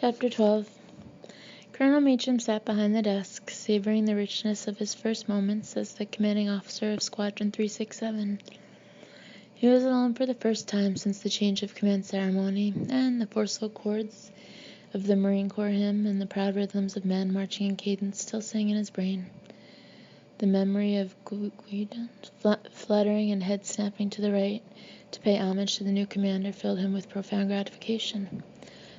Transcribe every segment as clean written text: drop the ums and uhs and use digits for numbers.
Chapter 12. Colonel Meacham sat behind the desk, savoring the richness of his first moments as the commanding officer of Squadron 367. He was alone for the first time since the change of command ceremony, and the forceful chords of the Marine Corps hymn and the proud rhythms of men marching in cadence still sang in his brain. The memory of Guido fluttering and head snapping to the right to pay homage to the new commander filled him with profound gratification.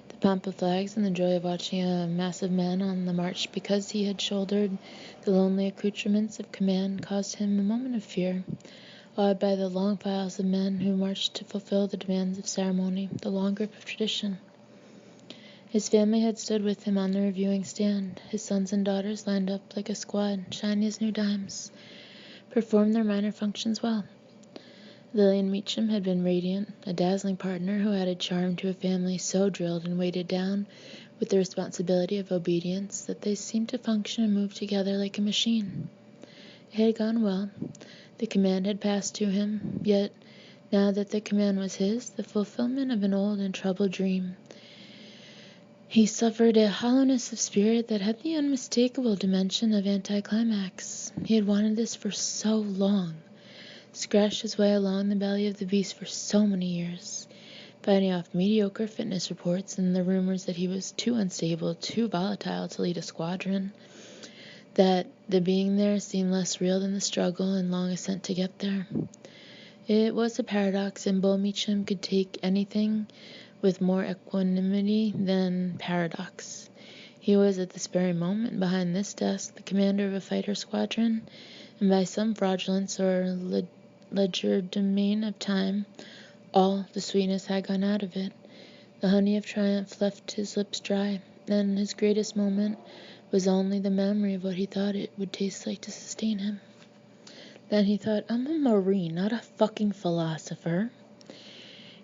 The pomp of flags and the joy of watching a mass of men on the march because he had shouldered the lonely accoutrements of command caused him a moment of fear, awed by the long files of men who marched to fulfill the demands of ceremony, the long grip of tradition. His family had stood with him on the reviewing stand, his sons and daughters lined up like a squad, shiny as new dimes, performed their minor functions well. Lillian Meacham had been radiant, a dazzling partner who added charm to a family so drilled and weighted down with the responsibility of obedience that they seemed to function and move together like a machine. It had gone well. The command had passed to him, yet, now that the command was his, the fulfillment of an old and troubled dream, he suffered a hollowness of spirit that had the unmistakable dimension of anticlimax. He had wanted this for so long, scratched his way along the belly of the beast for so many years, fighting off mediocre fitness reports and the rumors that he was too unstable, too volatile to lead a squadron, that the being there seemed less real than the struggle and long ascent to get there. It was a paradox, and Bull Meacham could take anything with more equanimity than paradox. He was at this very moment behind this desk the commander of a fighter squadron, and by some fraudulence or legerdemain of time, all the sweetness had gone out of it. The honey of triumph left his lips dry, and his greatest moment was only the memory of what he thought it would taste like to sustain him. Then he thought, I'm a Marine, not a fucking philosopher.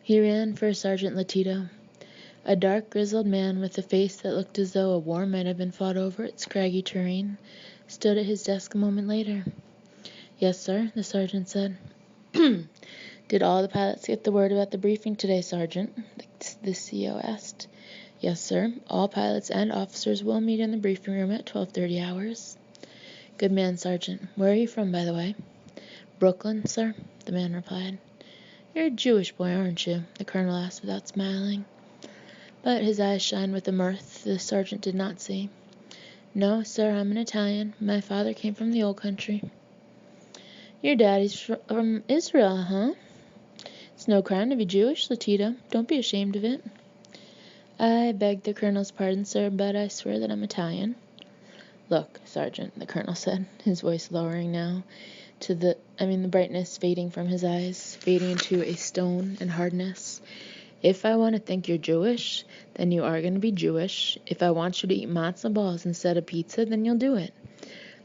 He ran for Sergeant Latito. A dark, grizzled man with a face that looked as though a war might have been fought over its scraggy terrain stood at his desk a moment later. Yes, sir, the sergeant said. Did all the pilots get the word about the briefing today, Sergeant? The CO asked. Yes, sir. All pilots and officers will meet in the briefing room at 12:30 hours. Good man, Sergeant. Where are you from, by the way? Brooklyn, sir, the man replied. You're a Jewish boy, aren't you? The colonel asked without smiling. But his eyes shined with a mirth the sergeant did not see. No, sir, I'm an Italian. My father came from the old country. Your daddy's from Israel, huh? It's no crime to be Jewish, Latito. Don't be ashamed of it. I beg the colonel's pardon, sir, but I swear that I'm Italian. Look, Sergeant, the colonel said, his voice lowering now to the brightness fading from his eyes, fading into a stone and hardness. If I want to think you're Jewish, then you are going to be Jewish. If I want you to eat matzo balls instead of pizza, then you'll do it.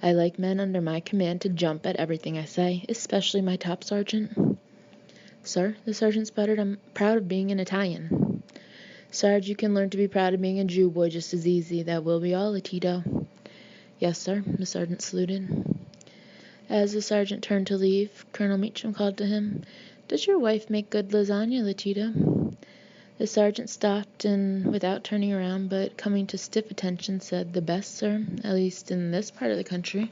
I like men under my command to jump at everything I say, especially my top sergeant. Sir, the sergeant sputtered, I'm proud of being an Italian. Sarge, you can learn to be proud of being a Jew boy just as easy. That will be all, Latito. Yes, sir, the sergeant saluted. As the sergeant turned to leave, Colonel Meacham called to him, Does your wife make good lasagna, Latito? The sergeant stopped and, without turning around but coming to stiff attention, said, The best, sir, at least in this part of the country.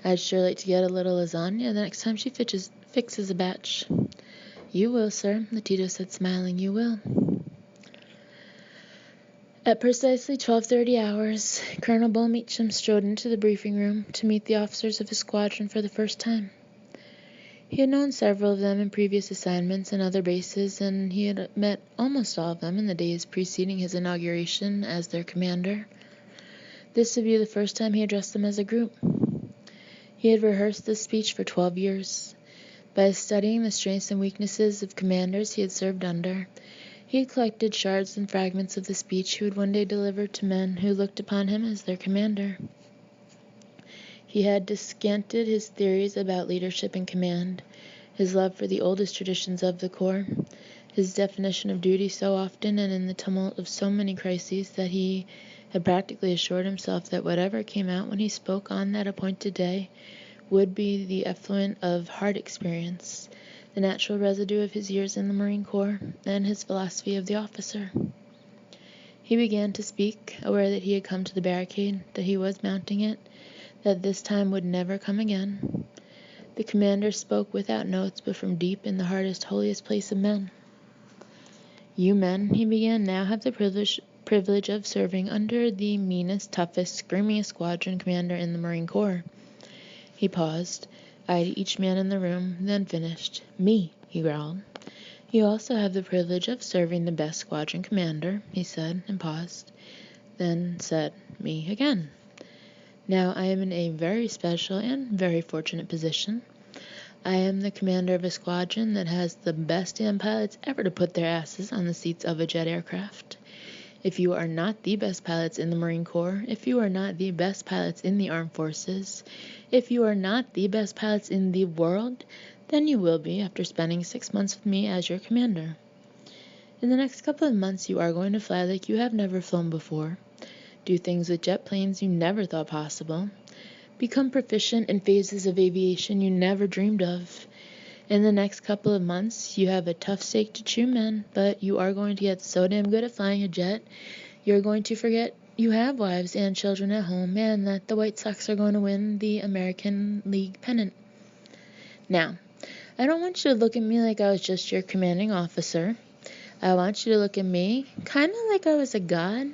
I'd sure like to get a little lasagna the next time she fixes a batch. You will, sir, Latito said, smiling, you will. At precisely 12:30 hours, Colonel Bull Meacham strode into the briefing room to meet the officers of his squadron for the first time. He had known several of them in previous assignments and other bases, and he had met almost all of them in the days preceding his inauguration as their commander. This would be the first time he addressed them as a group. He had rehearsed this speech for 12 years. By studying the strengths and weaknesses of commanders he had served under, he had collected shards and fragments of the speech he would one day deliver to men who looked upon him as their commander. He had descanted his theories about leadership and command, his love for the oldest traditions of the Corps, his definition of duty so often and in the tumult of so many crises that he had practically assured himself that whatever came out when he spoke on that appointed day would be the effluent of hard experience, the natural residue of his years in the Marine Corps, and his philosophy of the officer. He began to speak, aware that he had come to the barricade, that he was mounting it, that this time would never come again. The commander spoke without notes, but from deep in the hardest, holiest place of men. You men, he began, now have the privilege of serving under the meanest, toughest, screamingest squadron commander in the Marine Corps. He paused, eyed each man in the room, then finished. Me, he growled. You also have the privilege of serving the best squadron commander, he said, and paused, then said, me again. Now I am in a very special and very fortunate position. I am the commander of a squadron that has the best damn pilots ever to put their asses on the seats of a jet aircraft. If you are not the best pilots in the Marine Corps, if you are not the best pilots in the armed forces, if you are not the best pilots in the world, then you will be after spending 6 months with me as your commander. In the next couple of months you are going to fly like you have never flown before, do things with jet planes you never thought possible, become proficient in phases of aviation you never dreamed of. In the next couple of months, you have a tough steak to chew, men, but you are going to get so damn good at flying a jet, you're going to forget you have wives and children at home, and that the White Sox are going to win the American League pennant. Now, I don't want you to look at me like I was just your commanding officer. I want you to look at me kind of like I was a god.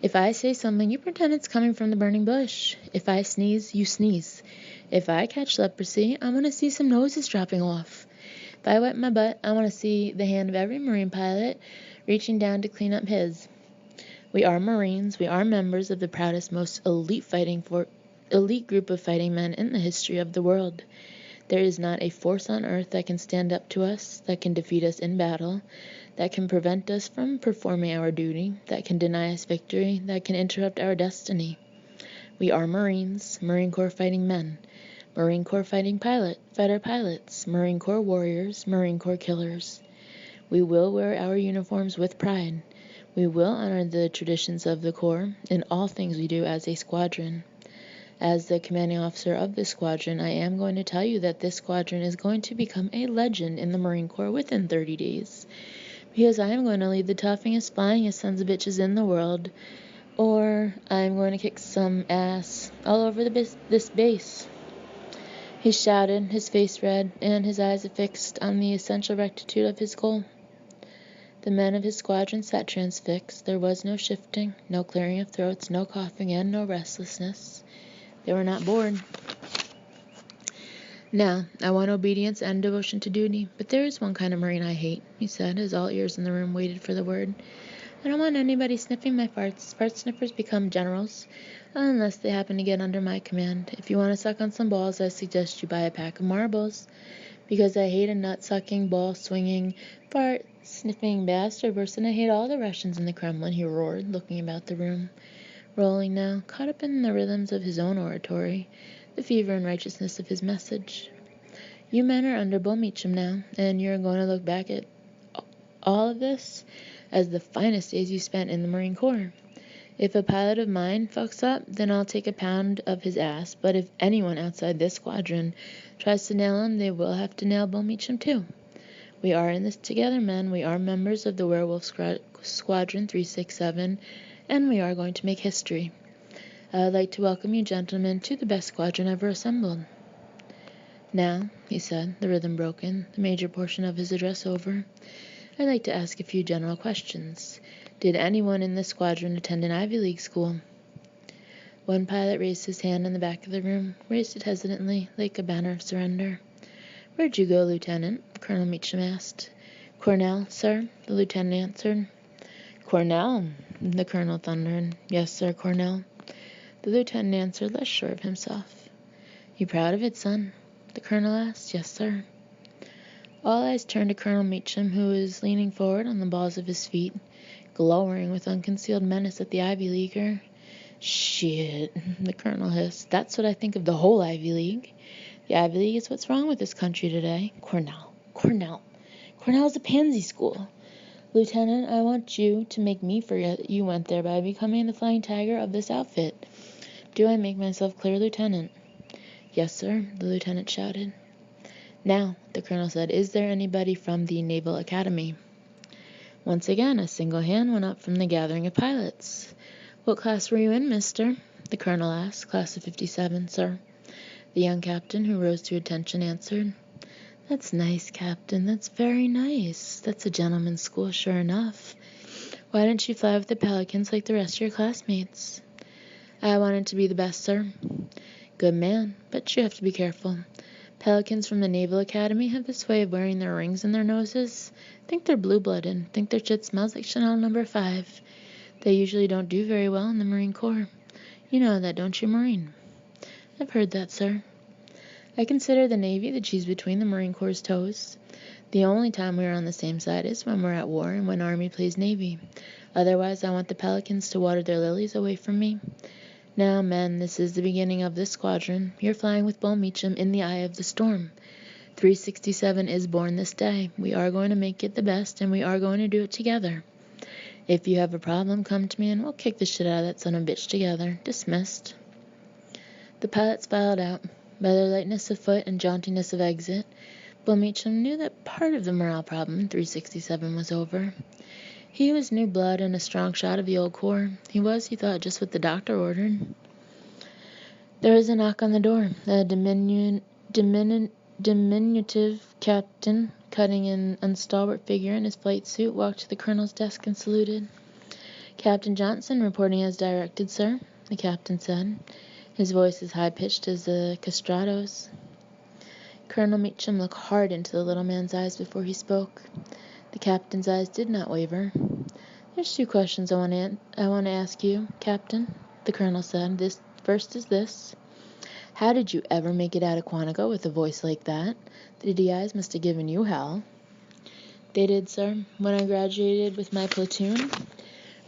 If I say something, you pretend it's coming from the burning bush. If I sneeze, you sneeze. If I catch leprosy, I want to see some noses dropping off. If I wipe my butt, I want to see the hand of every Marine pilot reaching down to clean up his. We are Marines. We are members of the proudest, most elite group of fighting men in the history of the world. There is not a force on earth that can stand up to us, that can defeat us in battle, that can prevent us from performing our duty, that can deny us victory, that can interrupt our destiny. We are Marines, Marine Corps fighting men, Marine Corps fighter pilots, Marine Corps warriors, Marine Corps killers. We will wear our uniforms with pride. We will honor the traditions of the Corps in all things we do as a squadron. As the commanding officer of this squadron, I am going to tell you that this squadron is going to become a legend in the Marine Corps within 30 days. Because I am going to lead the toughest, flyingest sons of bitches in the world, or I am going to kick some ass all over this base. He shouted, his face red, and his eyes fixed on the essential rectitude of his goal. The men of his squadron sat transfixed. There was no shifting, no clearing of throats, no coughing, and no restlessness. They were not bored. Now, I want obedience and devotion to duty, but there is one kind of Marine I hate, he said, as all ears in the room waited for the word. I don't want anybody sniffing my farts. Fart sniffers become generals, unless they happen to get under my command. If you want to suck on some balls, I suggest you buy a pack of marbles, because I hate a nut-sucking, ball-swinging, fart-sniffing bastard worse than I hate all the Russians in the Kremlin, he roared, looking about the room, rolling now, caught up in the rhythms of his own oratory, the fever and righteousness of his message. You men are under Bull Meacham now, and you're going to look back at all of this as the finest days you spent in the Marine Corps. If a pilot of mine fucks up, then I'll take a pound of his ass, but if anyone outside this squadron tries to nail him, they will have to nail Bull Meacham too. We are in this together, men. We are members of the Werewolf Squadron 367, and we are going to make history. I would like to welcome you, gentlemen, to the best squadron ever assembled. Now, he said, the rhythm broken, the major portion of his address over, I'd like to ask a few general questions. Did anyone in this squadron attend an Ivy League school? One pilot raised his hand in the back of the room, raised it hesitantly, like a banner of surrender. Where'd you go, Lieutenant? Colonel Meacham asked. Cornell, sir, the lieutenant answered. Cornell, the colonel thundered. Yes, sir, Cornell. The lieutenant answered, less sure of himself. You proud of it, son? The colonel asked. Yes, sir. All eyes turned to Colonel Meacham, who was leaning forward on the balls of his feet, glowering with unconcealed menace at the Ivy Leaguer. Shit, the colonel hissed. That's what I think of the whole Ivy League. The Ivy League is what's wrong with this country today. Cornell. Cornell's a pansy school. Lieutenant, I want you to make me forget you went there by becoming the flying tiger of this outfit. Do I make myself clear, Lieutenant? Yes, sir, the lieutenant shouted. Now, the colonel said, is there anybody from the Naval Academy? Once again, a single hand went up from the gathering of pilots. "What class were you in, mister?" the colonel asked. "Class of 57, sir." The young captain, who rose to attention, answered. "That's nice, Captain. That's very nice. That's a gentleman's school, sure enough. Why didn't you fly with the Pelicans like the rest of your classmates?" "I wanted to be the best, sir." "Good man, but you have to be careful. Pelicans from the Naval Academy have this way of wearing their rings in their noses. Think they're blue-blooded. Think their shit smells like Chanel No. 5. They usually don't do very well in the Marine Corps. You know that, don't you, Marine?" "I've heard that, sir." "I consider the Navy the cheese between the Marine Corps' toes. The only time we are on the same side is when we're at war and when Army plays Navy. Otherwise, I want the Pelicans to water their lilies away from me. Now, men, this is the beginning of this squadron. You're flying with Bull Meacham in the eye of the storm. 367 is born this day. We are going to make it the best, and we are going to do it together. If you have a problem, come to me, and we'll kick the shit out of that son of a bitch together. Dismissed." The pilots filed out. By their lightness of foot and jauntiness of exit, Bull Meacham knew that part of the morale problem in 367 was over. He was new blood and a strong shot of the old corps. He was, he thought, just what the doctor ordered. There was a knock on the door. A diminutive captain, cutting an unstalwart figure in his flight suit, walked to the colonel's desk and saluted. "Captain Johnson, reporting as directed, sir," the captain said, his voice as high-pitched as the castratos. Colonel Meacham looked hard into the little man's eyes before he spoke. The captain's eyes did not waver. "There's 2 questions I want to ask you, Captain," the colonel said. First is this. How did you ever make it out of Quantico with a voice like that? The DIs must have given you hell." "They did, sir. When I graduated with my platoon,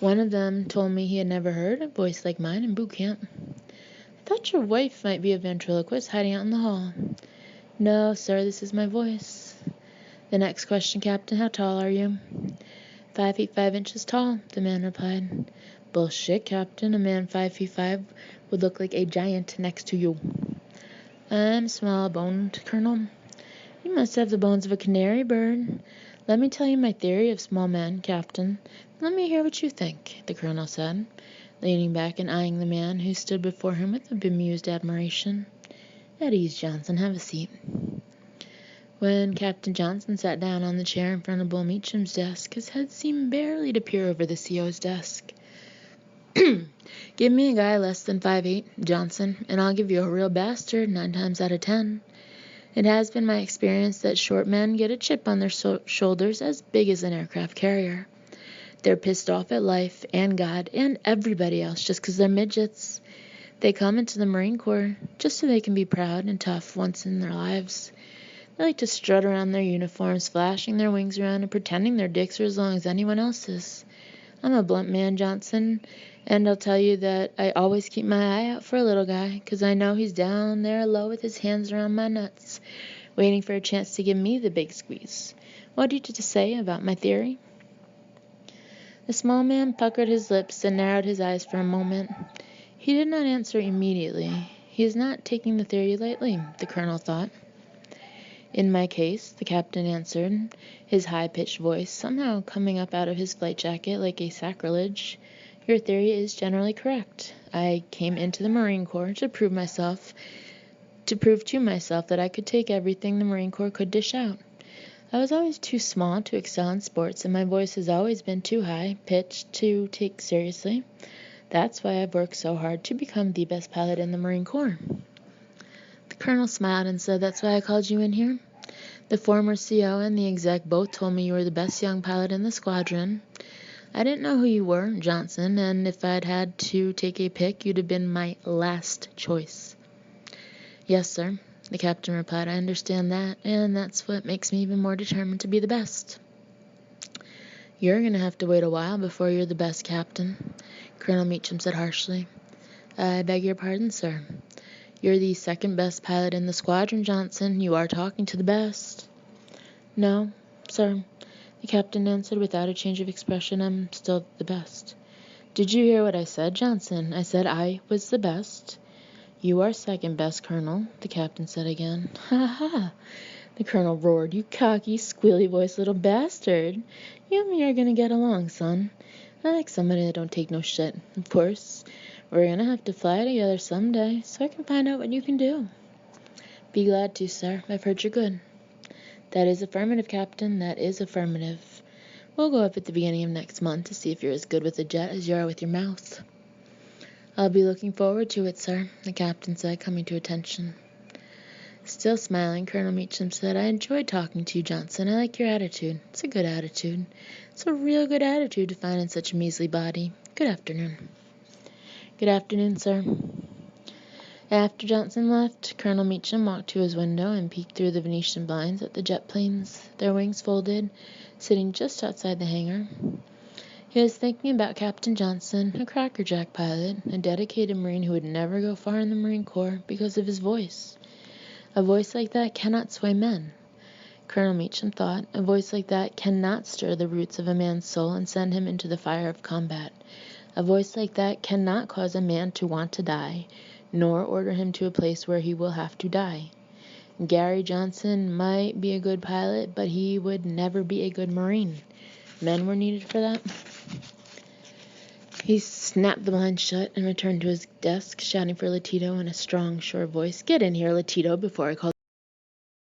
one of them told me he had never heard a voice like mine in boot camp." "I thought your wife might be a ventriloquist hiding out in the hall." "No, sir, this is my voice." "The next question, Captain, how tall are you?" 5 feet 5 inches tall," the man replied. "Bullshit, Captain. A man 5 feet 5 would look like a giant next to you." "I'm small-boned, Colonel." "You must have the bones of a canary bird." "Let me tell you my theory of small men, Captain. Let me hear what you think," the colonel said, leaning back and eyeing the man who stood before him with a bemused admiration. "At ease, Johnson. Have a seat." When Captain Johnson sat down on the chair in front of Bull Meacham's desk, his head seemed barely to peer over the CO's desk. "Give me a guy less than 5'8", Johnson, and I'll give you a real bastard 9 times out of 10. It has been my experience that short men get a chip on their shoulders as big as an aircraft carrier. They're pissed off at life and God and everybody else just 'cause they're midgets. They come into the Marine Corps just so they can be proud and tough once in their lives. They like to strut around their uniforms, flashing their wings around and pretending their dicks are as long as anyone else's. I'm a blunt man, Johnson, and I'll tell you that I always keep my eye out for a little guy, 'cause I know he's down there low with his hands around my nuts, waiting for a chance to give me the big squeeze. What do you have to say about my theory?" The small man puckered his lips and narrowed his eyes for a moment. He did not answer immediately. He is not taking the theory lightly, the colonel thought. "In my case," the captain answered, his high-pitched voice somehow coming up out of his flight jacket like a sacrilege, "your theory is generally correct. I came into the Marine Corps to prove to myself that I could take everything the Marine Corps could dish out. I was always too small to excel in sports, and my voice has always been too high-pitched to take seriously. That's why I've worked so hard to become the best pilot in the Marine Corps." The colonel smiled and said, "That's why I called you in here. The former CO and the exec both told me you were the best young pilot in the squadron. I didn't know who you were, Johnson, and if I'd had to take a pick, you'd have been my last choice." "Yes, sir," the captain replied. "I understand that, and that's what makes me even more determined to be the best." "You're going to have to wait a while before you're the best, Captain," Colonel Meacham said harshly. "I beg your pardon, sir." "You're the second best pilot in the squadron, Johnson. You are talking to the best." "No, sir," the captain answered without a change of expression. "I'm still the best." "Did you hear what I said, Johnson? I said I was the best." "You are second best, Colonel," the captain said again. "Ha ha!" The colonel roared. "You cocky, squealy-voiced little bastard. You and me are gonna get along, son. I like somebody that don't take no shit. Of course, we're gonna have to fly together someday, so I can find out what you can do." "Be glad to, sir. I've heard you're good." "That is affirmative, Captain. That is affirmative. We'll go up at the beginning of next month to see if you're as good with a jet as you are with your mouth." "I'll be looking forward to it, sir," the captain said, coming to attention. Still smiling, Colonel Meacham said, "I enjoyed talking to you, Johnson. I like your attitude. It's a good attitude. It's a real good attitude to find in such a measly body. Good afternoon." "Good afternoon, sir." After Johnson left, Colonel Meacham walked to his window and peeked through the Venetian blinds at the jet planes, their wings folded, sitting just outside the hangar. He was thinking about Captain Johnson, a crackerjack pilot, a dedicated Marine who would never go far in the Marine Corps because of his voice. A voice like that cannot sway men. Colonel Meacham thought, a voice like that cannot stir the roots of a man's soul and send him into the fire of combat. A voice like that cannot cause a man to want to die, nor order him to a place where he will have to die. Gary Johnson might be a good pilot, but he would never be a good Marine. Men were needed for that. He snapped the blind shut and returned to his desk, shouting for Latito in a strong, sure voice, "Get in here, Latito, before I call